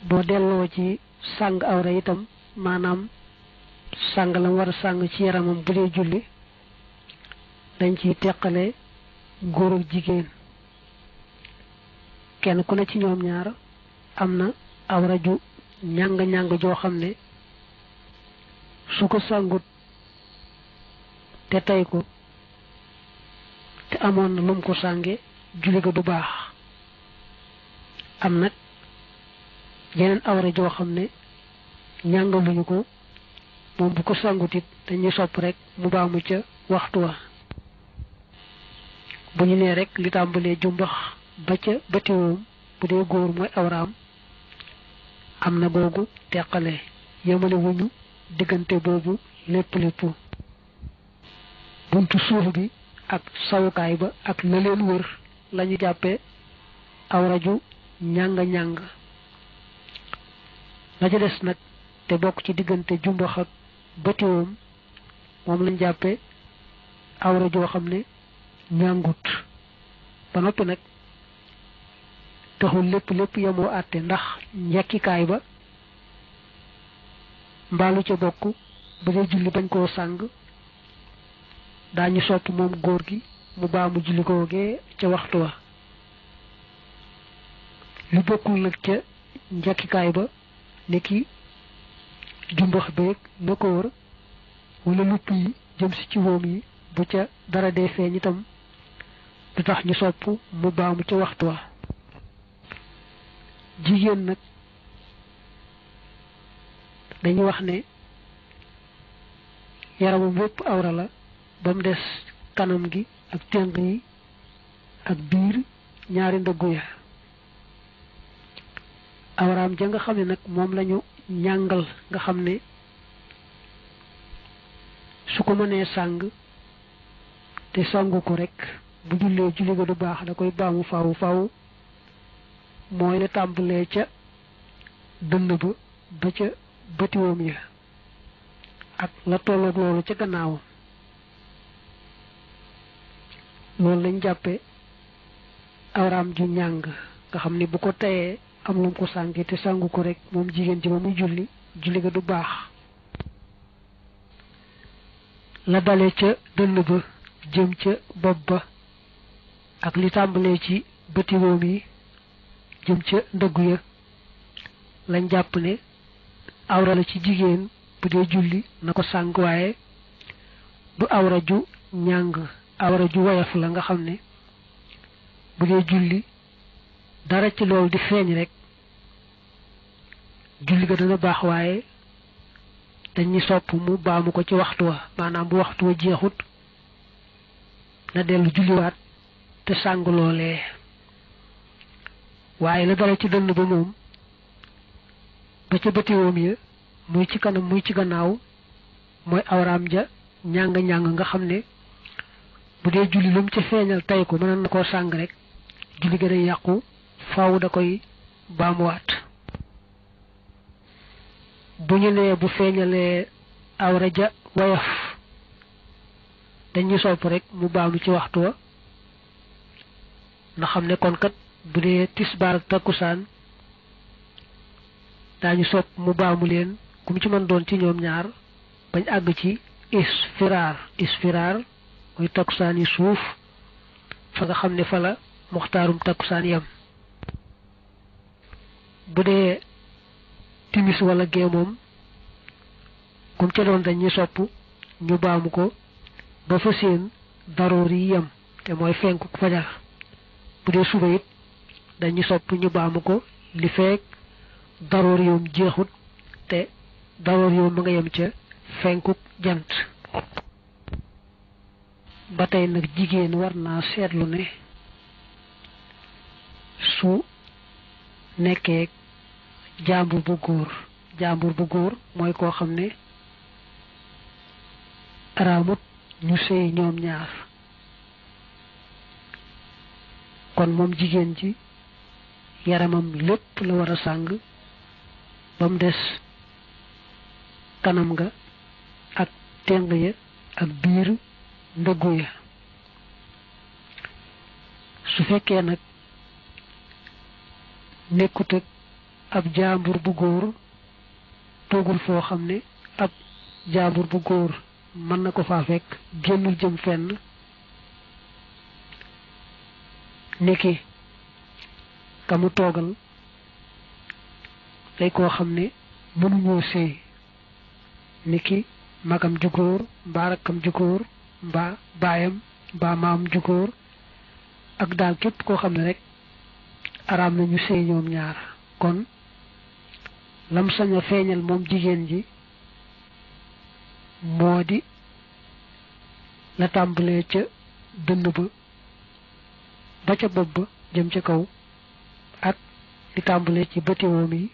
boo delloo ci sàng awra itam maanaam sàng lam war a sàng ci yaramam bu dee julli dañ ciy teqale góor ak jigéen kenn ku ne ci ñoom ñaar am na awra ju ñàng-ñàng joo xam ne su ko sàngut te tey ko te amoon na lum ko sànge julli ga du baax am nag yeneen awra joo xam ne ñàngaluñu ko moom bu ko sàngutit dañuy sopp rek mu baamu ca waxtu wa bu ñu nee rek li tàmbalee jumbax ba ca batiwoom bu dee góor mooy awraam am na googu teqale yemale wuñu diggante boobu lépp buntu suuf bi ak sawukaay ba ak la leen wër lañu jàppe awra ju ñàng-ñàng la ca des nag te bokk ci diggante jumbax ak batiwoom moom lañ jàppe awra joo xam ne ñàngut ba noppi nag taxul lépp yemoo àtte ndax njekkikaay ba mbaalu ca bokk ba dee julli bañ koo sàng daañu sopp moom góor gi mu baamu julli googee ca waxtu wa lu bokkul nag ca njekkikaay ba niki jumbax beeg la ko wër wala lupp yi jëm si ci woom yi bu ca dara dee feeñ itam du tax ñu sopp mu baamu ca waxtu wa jigéen nag dañuy wax ne yaramam wépp awra la ba mu des kanam gi ak ténq yi ak biir ñaari ndëggu ya awraam ja nga xam ne nag moom lañu ñàngal nga xam ne su ko mënee sàng te sàngu ko rek bu jullee julli ga du baax da koy baamu faw mooy la tàmbalee ca dënn ba ca bëtiwoom ya ak la tolloog loolu ca gannaawam loolu lañ jàppe awraam ju ñàng nga xam ne bu ko teyee am lu mu ko sànge te sàngu ko rek moom jigéen ji ba muy julli ga du baax la dale ca dënn ba jëm ca bopp ba ak li tàmbalee ci bëtiwoom yi jëm ca ndëggu ya lañ jàpp ne awra la ci jigéen bu dee julli na ko sàng waaye du awra ju ñàng awra ju woyof la nga xam ne bu dee julli dara ci loolu di feeñ rek julli ga dana baax waaye dañuy sopp mu baamu ko ci waxtu wa maanaam bu waxtu wa jeexut na dellu julliwaat te sàng loolee waaye la dara ci dënn ba moom ba ca bëtiwoom ya muy ci kanam muy ci gannaaw mooy awraam ja ñàng-ñàng nga xam ne bu dee julli lu mu ca feeñal tey ko mënoon na koo sàng rek julli ga day yàqu faaw da koy baamuwaat bu ñu nee bu feeñalee awra ja woyof dañuy sopp rek mu baamu ci waxtu wa nga xam ne kon kat bu dee tisbaar ak takkusaan daañu sopp mu baamu leen ku mu ci mën doon ci ñoom ñaar bañ àgg ci isfiraar mooy takkusaan yi suuf fa nga xam ne fa la muxtaarum takkusaan yam bu dee timis wala gee moom kum ca doon dañuy sopp ñu baamu ko ba fa seen daroor yi yam te mooy fenku fajar bu dee suba it dañuy sopp ñu baamu ko li feek daroor yoom jeexut te daroor yoom ma nga yem ca fenkuk jant ba tey nag jigéen war naa seetlu ne su nekkee jàmbur bu góor mooy koo xam ne araamut ñu sëy ñoom ñaar kon moom jigéen ji yaramam lépp la war a sàng ba mu des kanam nga ak téng ya ak biir ndëggu ya su fekkee nag nekkut ak ab jaambur bu góor toogul foo xam ne ab jaambur bu góor mën na ko faa fekk génnul jëm fenn niki ka mu toogal day koo xam ne mënuñoo sëy niki magam ju góor mbaa rakkam ju góor mbaa baayam mbaa maam ju góor ak daal képp koo xam ne rek araam nañu sëy ñoom ñaar kon lam sañ a feeñal moom jigéen ji moo di la tàmbalee ca dënn ba ca bopp ba jëm ca kaw ak li tàmbalee ci bëtiwoom yi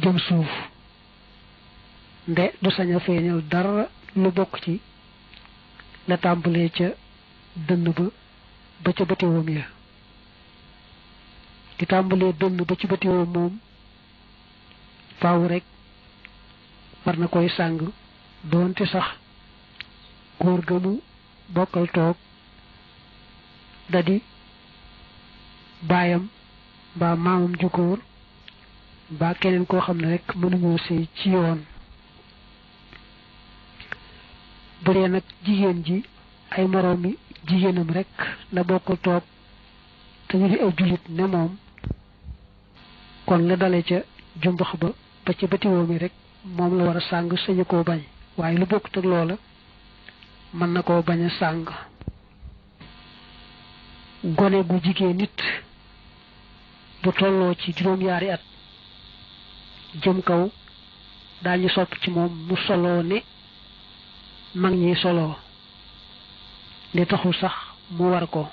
jëm suuf nde du sañ a feeñal dara lu bokk ci la tàmbalee ca dënn ba ca bëtiwoom ya di tàmbalee dënn ba ci bëtiwoom moom faaw rek war na koy sàng doonte sax góor ga mu bokkal toog dadi baayam mbaa maamam ju góor mbaa keneen koo xam ne rek mënuñoo sëy ci yoon bu dee nag jigéen ji ay moroomi jigéenam rek la bokkal toog te ñu di ay jullit ne moom kon la dale ca jumbax ba ca bëtiwoo mi rek moom la war a sàng sañu koo bañ waaye lu bokkut ak loola mën na koo bañ a sàng gone gu jigéen nit bu tolloo ci juróom-yaari at jëm kaw daañu sopp ci moom mu soloo ne mag ñi soloo li taxul sax mu war ko